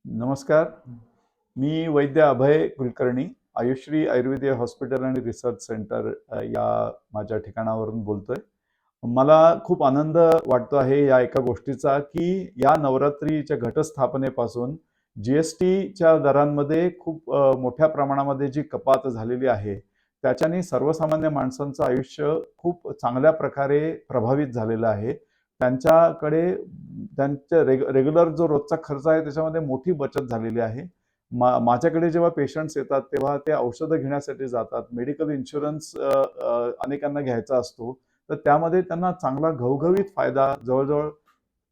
नमस्कार. मी वैद्य अभय कुलकर्णी, आयुश्री आयुर्वेदिक हॉस्पिटल आणि research centre या माझ्या ठिकाणावरून बोलतोय. मला खूप आनंद वाटतो आहे या एका गोष्टीचा, की या नवरात्रीच्या घटस्थापनेपासून जी-एस-टीच्या दरांमध्ये खूप मोठ्या प्रमाणामध्ये जी कपात झालेली आहे, त्याच्याने सर्वसामान्य माणसांचं आयुष्य खूप चांगल्या प्रकारे प्रभावित झालेलं आहे. त्यांच्याकडे त्यांच्या रेग्युलर जो रोजचा खर्च आहे त्याच्यामध्ये मोठी बचत झालेली आहे. माझ्याकडे जेव्हा पेशंट्स येतात तेव्हा ते औषधं घेण्यासाठी जातात. मेडिकल इन्शुरन्स अनेकांना घ्यायचा असतो. तर त्यामध्ये त्यांना चांगला घवघवीत फायदा जवळ-जवळ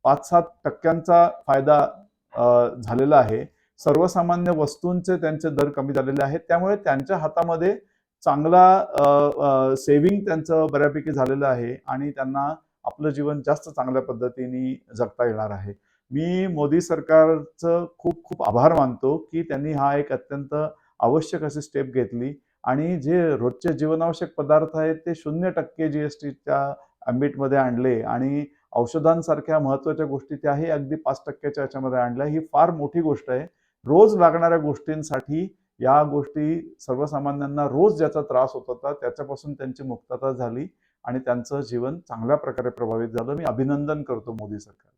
5-7% फायदा झालेला आहे. सर्वसामान्य वस्तूंचे त्यांचे दर कमी झालेले आहेत. त्यामुळे त्यांच्या हातामध्ये चांगला सेव्हिंग त्यांचं बऱ्यापैकी झालेलं आहे आणि त्यांना आपलं जीवन जास्त चांगल्या पद्धतीने जगता येणार आहे. मी मोदी सरकारचं खूप खूप आभार मानतो, की त्यांनी हा एक अत्यंत आवश्यक अशी स्टेप घेतली आणि जे रोजचे जीवनावश्यक पदार्थ आहेत ते 0% जी-एस-टीच्या अँबिटमध्ये आणले आणि औषधांसारख्या महत्त्वाच्या गोष्टी त्याही अगदी 5%च्या ह्याच्यामध्ये आणल्या. ही फार मोठी गोष्ट आहे. रोज लागणाऱ्या गोष्टींसाठी या गोष्टी सर्वसामान्यांना रोज ज्याचा त्रास होत होता त्याच्यापासून त्यांची मुक्तता झाली आणि त्यांचं जीवन चांगल्या प्रकारे प्रभावित झालं. मी अभिनंदन करतो मोदी सरकार.